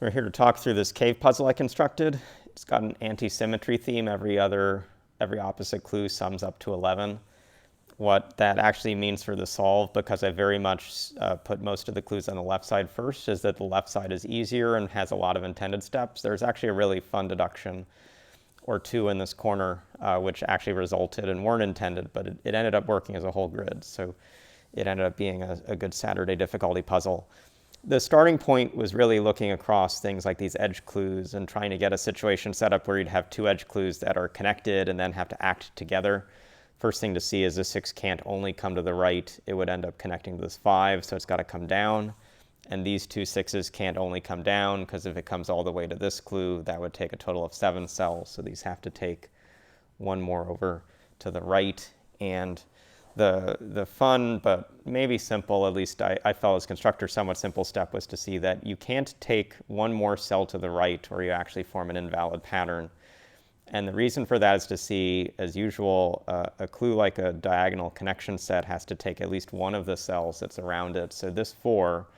So we're here to talk through this cave puzzle I constructed. It's got an anti-symmetry theme. Every opposite clue sums up to 11. What that actually means for the solve, because I very much put most of the clues on the left side first, is that the left side is easier and has a lot of intended steps. There's actually a really fun deduction or two in this corner, which actually resulted and weren't intended, but it ended up working as a whole grid. So it ended up being a good Saturday difficulty puzzle. The starting point was really looking across things like these edge clues and trying to get a situation set up where you'd have two edge clues that are connected and then have to act together. First thing to see is this 6 can't only come to the right. It would end up connecting to this 5, so it's got to come down. And these two 6s can't only come down, because if it comes all the way to this clue, that would take a total of 7 cells. So these have to take one more over to the right. And the fun, but maybe simple, at least I felt as constructor, somewhat simple step was to see that you can't take one more cell to the right or you actually form an invalid pattern. And the reason for that is to see, as usual, a clue like a diagonal connection set has to take at least one of the cells that's around it. So this 4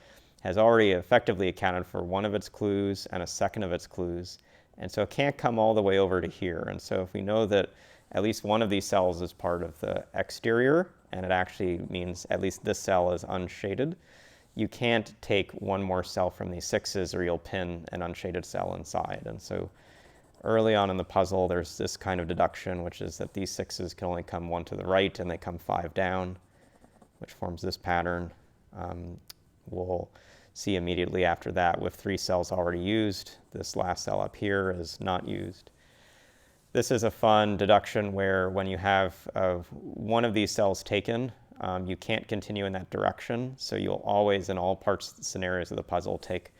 has already effectively accounted for one of its clues and a second of its clues. And so it can't come all the way over to here. And so if we know that at least one of these cells is part of the exterior, and it actually means at least this cell is unshaded, you can't take one more cell from these 6s or you'll pin an unshaded cell inside. And so early on in the puzzle, there's this kind of deduction, which is that these 6s can only come 1 to the right and they come 5 down, which forms this pattern. We'll see immediately after that, with 3 cells already used, this last cell up here is not used. This is a fun deduction where when you have one of these cells taken, you can't continue in that direction. So you'll always, in all scenarios of the puzzle, take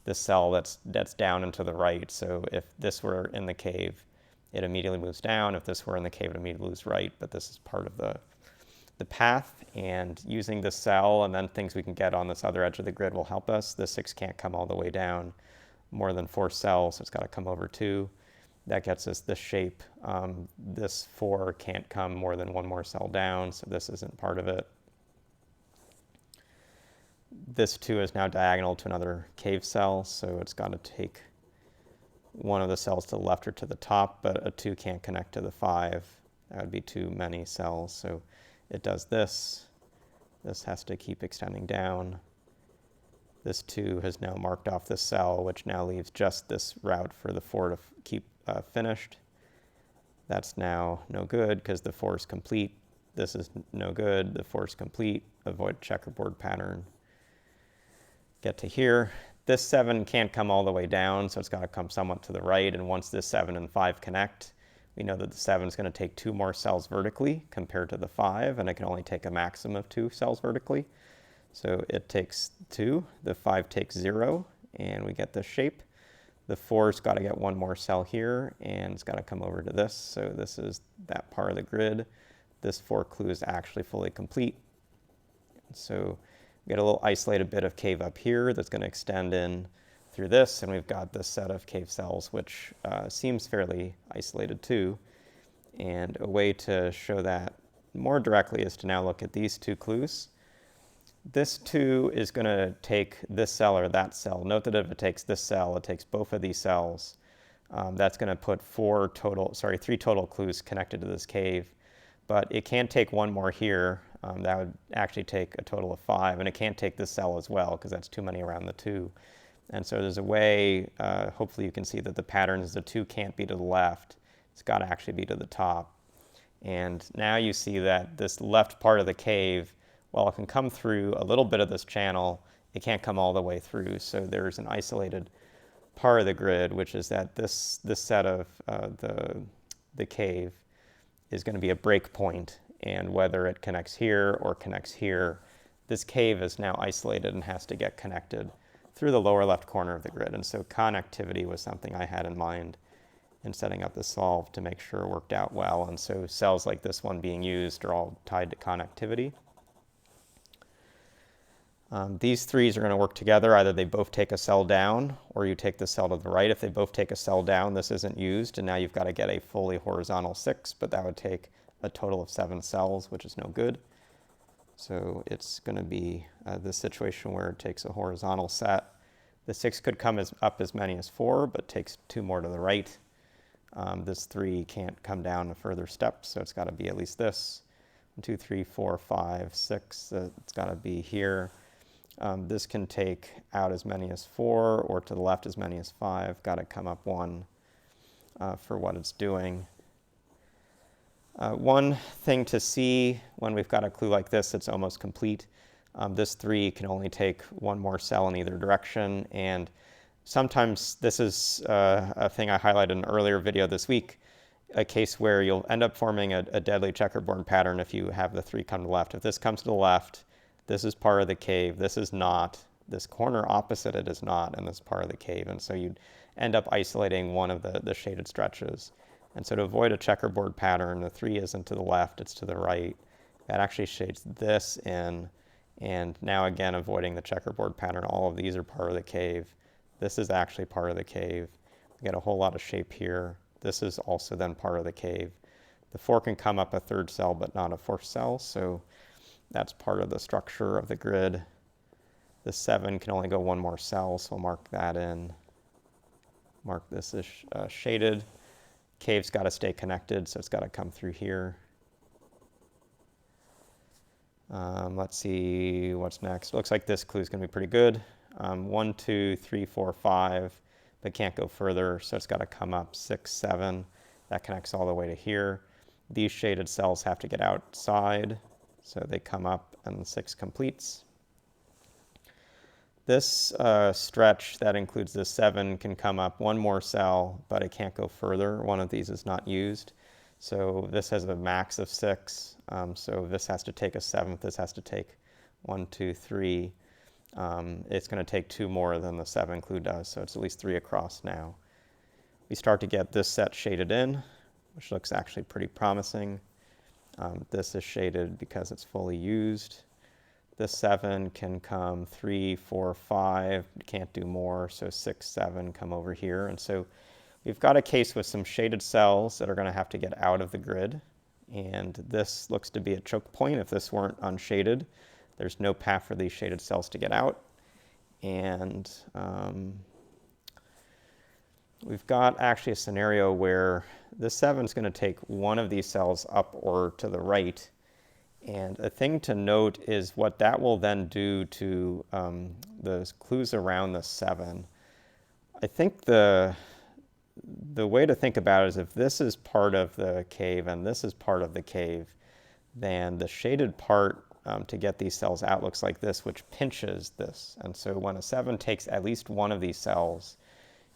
this cell that's down and to the right. So if this were in the cave, it immediately moves down. If this were in the cave, it immediately moves right. But this is part of the path. And using this cell and then things we can get on this other edge of the grid will help us. This 6 can't come all the way down more than 4 cells, so it's got to come over 2. That gets us this shape. This 4 can't come more than 1 more cell down, so this isn't part of it. This 2 is now diagonal to another cave cell, so it's got to take one of the cells to the left or to the top, but a 2 can't connect to the 5. That would be too many cells, so it does this. This has to keep extending down. This 2 has now marked off this cell, which now leaves just this route for the 4 to keep finished. That's now no good because the 4 is complete. This is no good. The 4 is complete. Avoid checkerboard pattern. Get to here. This 7 can't come all the way down, so it's got to come somewhat to the right. And once this 7 and 5 connect, we know that the 7 is going to take 2 more cells vertically compared to the 5, and it can only take a maximum of 2 cells vertically. So it takes 2. The 5 takes 0, and we get this shape. The 4's got to get 1 more cell here, and it's got to come over to this. So this is that part of the grid. This 4 clue is actually fully complete. So we get a little isolated bit of cave up here that's going to extend in through this, and we've got this set of cave cells, which seems fairly isolated too. And a way to show that more directly is to now look at these 2 clues. This 2 is going to take this cell or that cell. Note that if it takes this cell, it takes both of these cells. That's going to put 3 total clues connected to this cave. But it can't take 1 more here. That would actually take a total of 5. And it can't take this cell as well, because that's too many around the 2. And so there's a way, hopefully you can see that the pattern is the 2 can't be to the left. It's got to actually be to the top. And now you see that this left part of the cave, while it can come through a little bit of this channel, it can't come all the way through. So there's an isolated part of the grid, which is that this set of the cave is going to be a break point. And whether it connects here or connects here, this cave is now isolated and has to get connected through the lower left corner of the grid. And so connectivity was something I had in mind in setting up the solve to make sure it worked out well. And so cells like this one being used are all tied to connectivity. These 3s are going to work together. Either they both take a cell down, or you take the cell to the right. If they both take a cell down, this isn't used, and now you've got to get a fully horizontal 6, but that would take a total of 7 cells, which is no good. So it's going to be this situation where it takes a horizontal set The 6 could come up as many as 4, but takes 2 more to the right. This 3 can't come down a further step, so it's got to be at least this. 1, 2, 3, 4, 5, 6. It's got to be here. This can take out as many as 4, or to the left as many as 5. Got to come up 1 for what it's doing. One thing to see when we've got a clue like this that's almost complete, this 3 can only take 1 more cell in either direction, and sometimes this is a thing I highlighted in an earlier video this week, a case where you'll end up forming a deadly checkerboard pattern if you have the 3 come to the left. If this comes to the left, this is part of the cave, this is not, this corner opposite it is not, and this is part of the cave, and so you'd end up isolating one of the shaded stretches. And so to avoid a checkerboard pattern, the 3 isn't to the left, it's to the right. That actually shades this in, and now again avoiding the checkerboard pattern, all of these are part of the cave. This is actually part of the cave. We get a whole lot of shape here. This is also then part of the cave. The 4 can come up a 3rd cell, but not a 4th cell, so that's part of the structure of the grid. The 7 can only go 1 more cell, so I'll mark that in. Mark this as shaded. Cave's got to stay connected, so it's got to come through here. Let's see what's next. Looks like this clue is going to be pretty good. 1, 2, 3, 4, 5, but can't go further, so it's got to come up 6, 7. That connects all the way to here. These shaded cells have to get outside, so they come up and 6 completes. This stretch that includes the 7 can come up 1 more cell, but it can't go further. One of these is not used. So this has a max of 6. So this has to take a 7th. This has to take 1, 2, 3. It's going to take 2 more than the 7 clue does, so it's at least 3 across now. We start to get this set shaded in, which looks actually pretty promising. This is shaded because it's fully used. The 7 can come 3, 4, 5, can't do more, so 6, 7 come over here. And so we've got a case with some shaded cells that are going to have to get out of the grid. And this looks to be a choke point. If this weren't unshaded, there's no path for these shaded cells to get out. And we've got actually a scenario where the 7 is going to take one of these cells up or to the right. And a thing to note is what that will then do to the clues around the 7. I think the way to think about it is if this is part of the cave and this is part of the cave, then the shaded part to get these cells out looks like this, which pinches this. And so when a 7 takes at least one of these cells,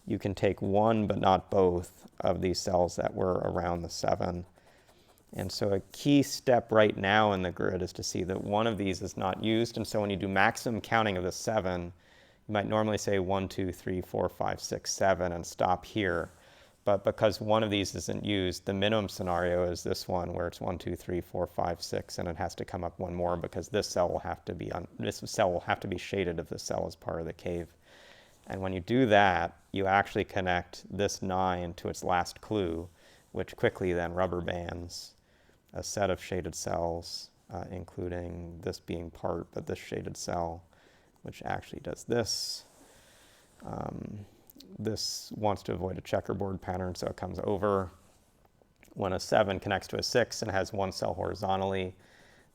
you can take one but not both of these cells that were around the 7. And so a key step right now in the grid is to see that one of these is not used. And so when you do maximum counting of the 7, you might normally say 1, 2, 3, 4, 5, 6, 7 and stop here. But because one of these isn't used, the minimum scenario is this one where it's 1, 2, 3, 4, 5, 6, and it has to come up 1 more because this cell will have to be shaded if the cell is part of the cave. And when you do that, you actually connect this 9 to its last clue, which quickly then rubber bands a set of shaded cells, including this being part, but this shaded cell, which actually does this. This wants to avoid a checkerboard pattern, so it comes over. When a 7 connects to a 6 and has 1 cell horizontally,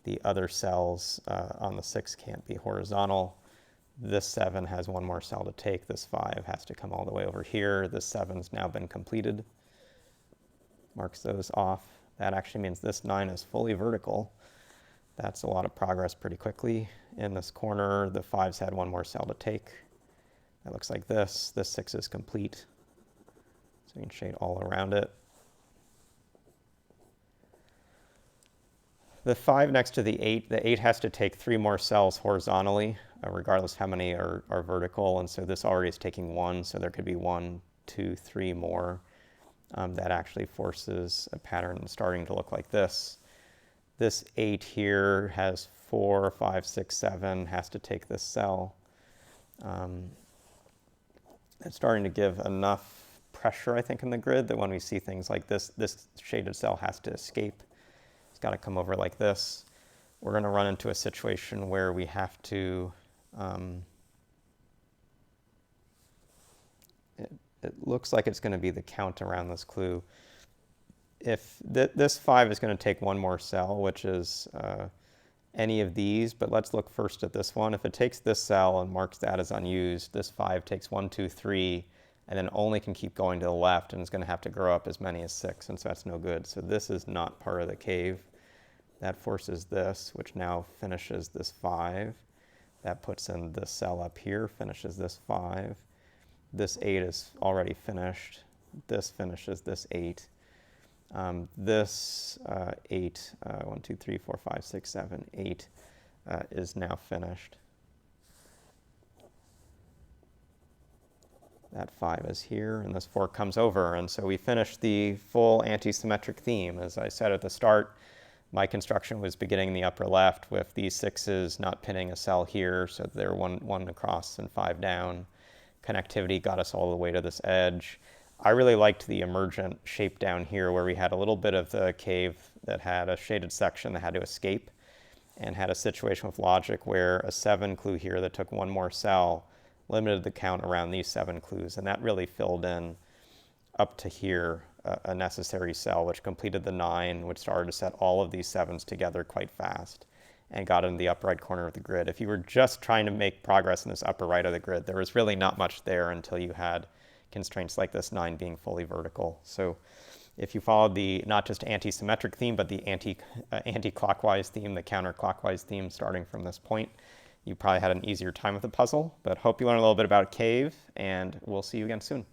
the other cells on the 6 can't be horizontal. This 7 has 1 more cell to take. This 5 has to come all the way over here. This 7's now been completed. Marks those off. That actually means this 9 is fully vertical. That's a lot of progress pretty quickly. In this corner, the 5's had 1 more cell to take. That looks like this. This 6 is complete. So you can shade all around it. The 5 next to the 8 has to take 3 more cells horizontally, regardless how many are vertical. And so this already is taking 1, so there could be 1, 2, 3 more. That actually forces a pattern starting to look like this. This 8 here has 4, 5, 6, 7, has to take this cell. It's starting to give enough pressure, I think, in the grid that when we see things like this, this shaded cell has to escape. It's got to come over like this. We're going to run into a situation where we have to looks like it's going to be the count around this clue. If this 5 is going to take one more cell, which is any of these, but let's look first at this one. If it takes this cell and marks that as unused, this 5 takes 1, 2, 3, and then only can keep going to the left, and is going to have to grow up as many as 6, and so that's no good. So this is not part of the cave. That forces this, which now finishes this 5. That puts in this cell up here, finishes this 5. This 8 is already finished. This finishes this 8. This 8, 1, 2, 3, 4, 5, 6, 7, 8 is now finished. That 5 is here, and this 4 comes over, and so we finished the full anti-symmetric theme. As I said at the start, my construction was beginning in the upper left with these 6s not pinning a cell here, so they're one across and 5 down. Connectivity got us all the way to this edge. I really liked the emergent shape down here where we had a little bit of the cave that had a shaded section that had to escape, and had a situation with logic where a 7 clue here that took one more cell limited the count around these 7 clues, and that really filled in up to here a necessary cell, which completed the 9, which started to set all of these 7s together quite fast and got into the upper right corner of the grid. If you were just trying to make progress in this upper right of the grid, there was really not much there until you had constraints like this 9 being fully vertical. So if you followed the not just anti-symmetric theme, but the anti-clockwise theme, the counterclockwise theme starting from this point, you probably had an easier time with the puzzle. But hope you learned a little bit about cave, and we'll see you again soon.